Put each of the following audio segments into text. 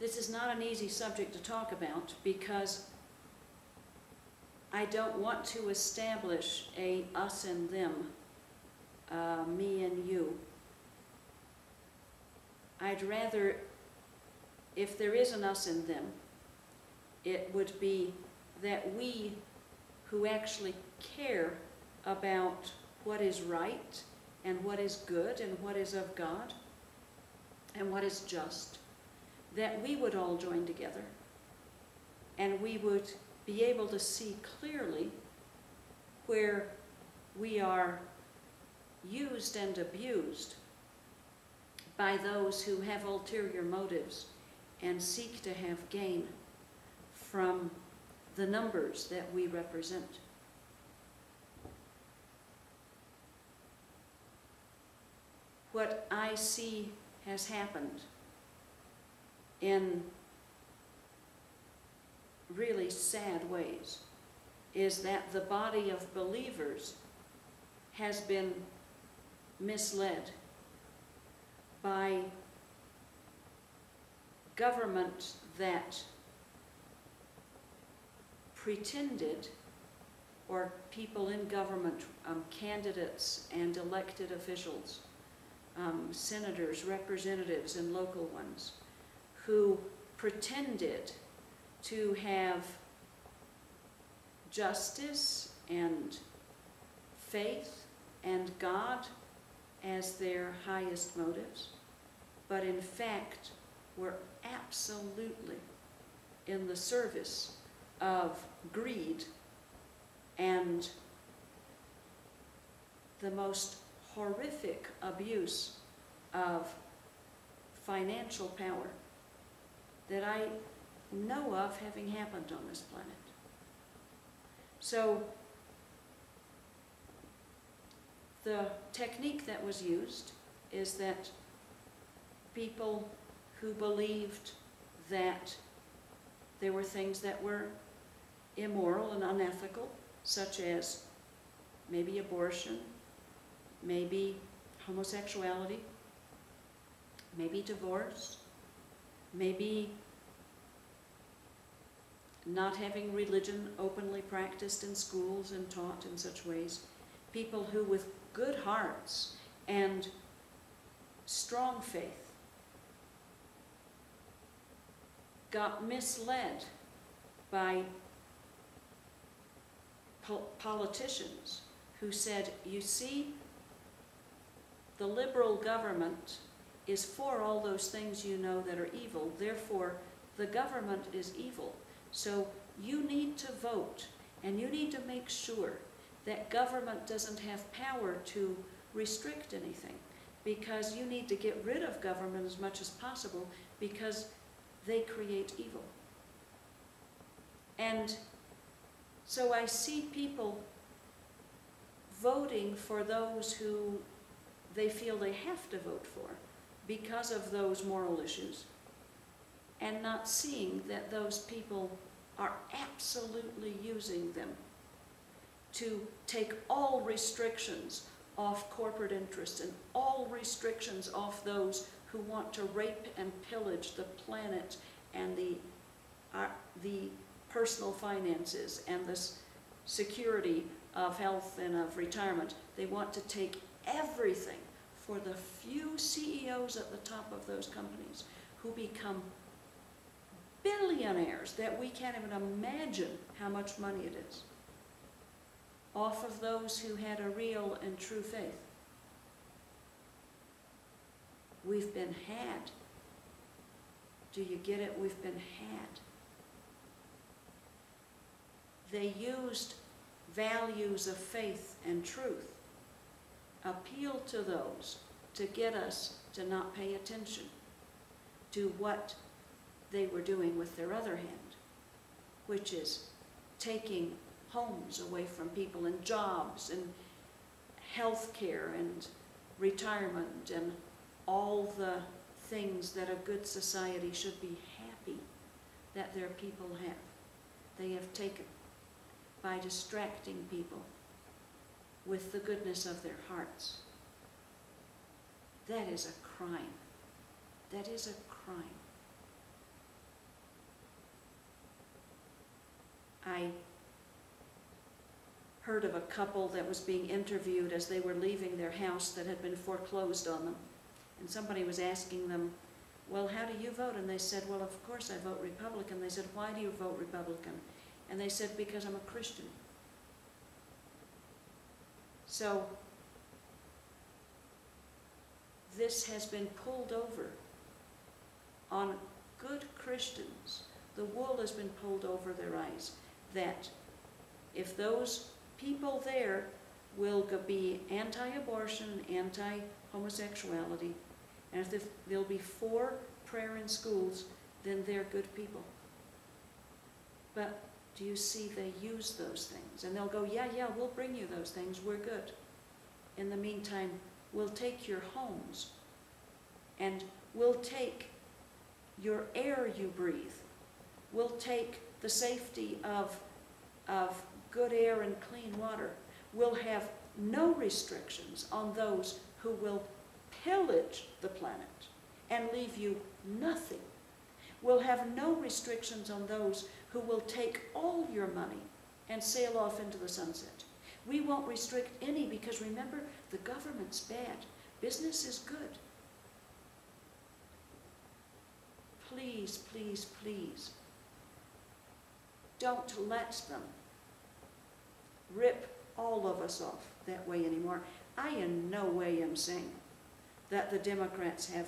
this is not an easy subject to talk about because I don't want to establish a us and them, me and you. I'd rather, if there is an us and them, it would be that we who actually care about what is right and what is good and what is of God and what is just, that we would all join together and we would be able to see clearly where we are used and abused by those who have ulterior motives and seek to have gain from the numbers that we represent. What I see has happened in really sad ways is that the body of believers has been misled by government that pretended, or people in government, candidates and elected officials, senators, representatives, and local ones, who pretended to have justice and faith and God as their highest motives, but in fact were absolutely in the service of greed and the most horrific abuse of financial power that I know of having happened on this planet. So the technique that was used is that people who believed that there were things that were immoral and unethical, such as maybe abortion, maybe homosexuality, maybe divorce, maybe not having religion openly practiced in schools and taught in such ways. People who with good hearts and strong faith got misled by politicians who said, you see, the liberal government is for all those things you know that are evil, therefore the government is evil. So you need to vote and you need to make sure that government doesn't have power to restrict anything, because you need to get rid of government as much as possible because they create evil. And so I see people voting for those who they feel they have to vote for because of those moral issues, and not seeing that those people are absolutely using them to take all restrictions off corporate interests and all restrictions off those who want to rape and pillage the planet and the personal finances and the security of health and of retirement. They want to take everything for the few CEOs at the top of those companies who become billionaires that we can't even imagine how much money it is, off of those who had a real and true faith. We've been had. Do you get it? We've been had. They used values of faith and truth, appealed to those to get us to not pay attention to what they were doing with their other hand, which is taking homes away from people and jobs and health care and retirement and all the things that a good society should be happy that their people have. They have taken by distracting people with the goodness of their hearts. That is a crime. That is a crime. heard of a couple that was being interviewed as they were leaving their house that had been foreclosed on them. And somebody was asking them, well, how do you vote? And they said, well, of course I vote Republican. They said, why do you vote Republican? And they said, because I'm a Christian. So this has been pulled over on good Christians. The wool has been pulled over their eyes, that if those people there will be anti-abortion, anti-homosexuality, and if they'll be for prayer in schools, then they're good people. But do you see they use those things? And they'll go, yeah, we'll bring you those things, we're good. In the meantime, we'll take your homes, and we'll take your air you breathe. We'll take the safety of good air and clean water. We'll have no restrictions on those who will pillage the planet and leave you nothing. We'll have no restrictions on those who will take all your money and sail off into the sunset. We won't restrict any, because remember, the government's bad. Business is good. Please, please, please, don't let them rip all of us off that way anymore. I in no way am saying that the Democrats have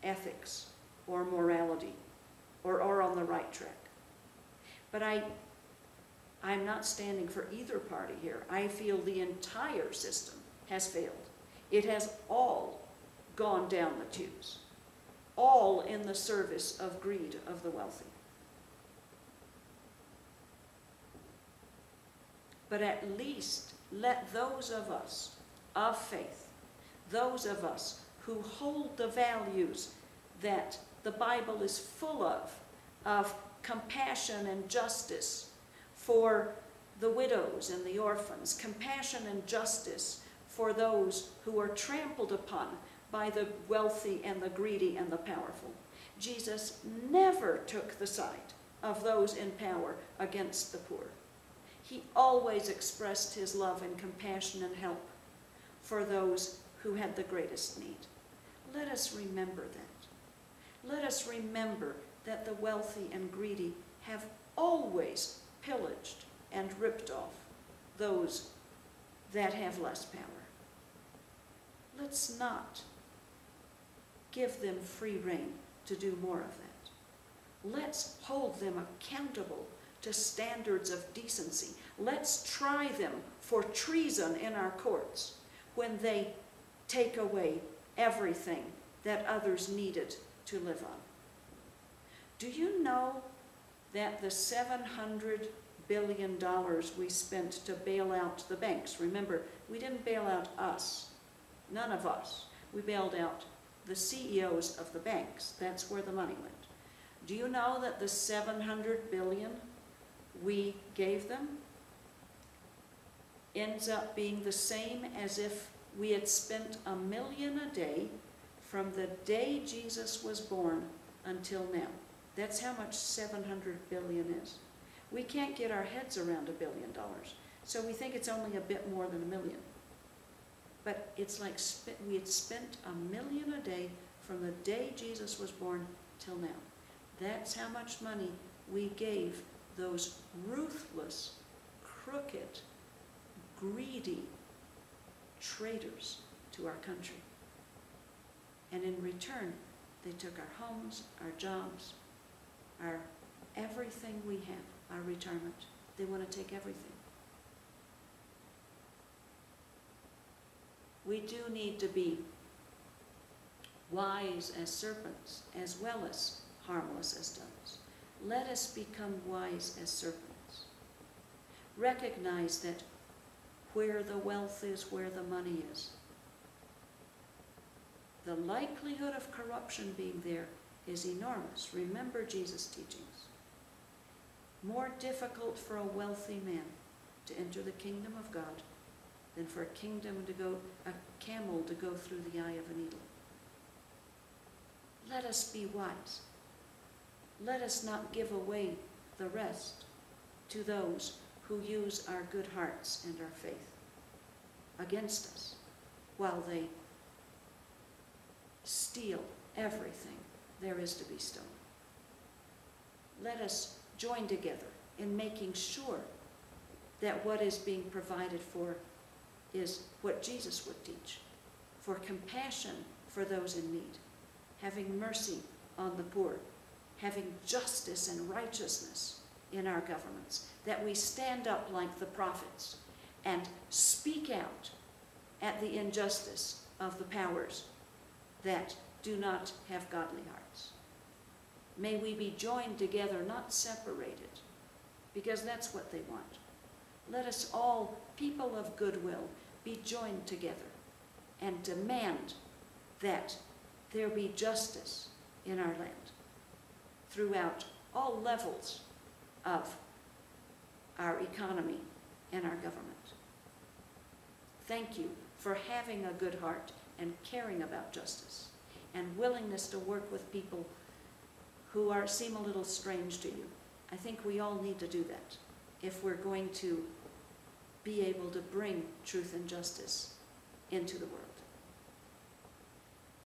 ethics or morality or are on the right track. But I'm not standing for either party here. I feel the entire system has failed. It has all gone down the tubes, all in the service of greed of the wealthy. But at least let those of us of faith, those of us who hold the values that the Bible is full of compassion and justice for the widows and the orphans, compassion and justice for those who are trampled upon by the wealthy and the greedy and the powerful. Jesus never took the side of those in power against the poor. He always expressed his love and compassion and help for those who had the greatest need. Let us remember that. Let us remember that the wealthy and greedy have always pillaged and ripped off those that have less power. Let's not give them free rein to do more of that. Let's hold them accountable to standards of decency. Let's try them for treason in our courts when they take away everything that others needed to live on. Do you know that the $700 billion we spent to bail out the banks, remember, we didn't bail out us, none of us. We bailed out the CEOs of the banks. That's where the money went. Do you know that the $700 billion we gave them ends up being the same as if we had spent $1 million a day from the day Jesus was born until now? That's how much $700 billion is. We can't get our heads around $1 billion, so we think it's only a bit more than $1 million. But it's like we had spent $1 million a day from the day Jesus was born till now. That's how much money we gave those ruthless, crooked, greedy traitors to our country. And in return, they took our homes, our jobs, our everything we have, our retirement. They want to take everything. We do need to be wise as serpents as well as harmless as doves. Let us become wise as serpents. Recognize that where the wealth is, where the money is, the likelihood of corruption being there is enormous. Remember Jesus' teachings. More difficult for a wealthy man to enter the kingdom of God than for a camel to go through the eye of a needle. Let us be wise. Let us not give away the rest to those who use our good hearts and our faith against us while they steal everything there is to be stolen. Let us join together in making sure that what is being provided for is what Jesus would teach, for compassion for those in need, having mercy on the poor, having justice and righteousness in our governments, that we stand up like the prophets and speak out at the injustice of the powers that do not have godly hearts. May we be joined together, not separated, because that's what they want. Let us all, people of goodwill, be joined together and demand that there be justice in our land throughout all levels of our economy and our government. Thank you for having a good heart and caring about justice and willingness to work with people who seem a little strange to you. I think we all need to do that if we're going to be able to bring truth and justice into the world.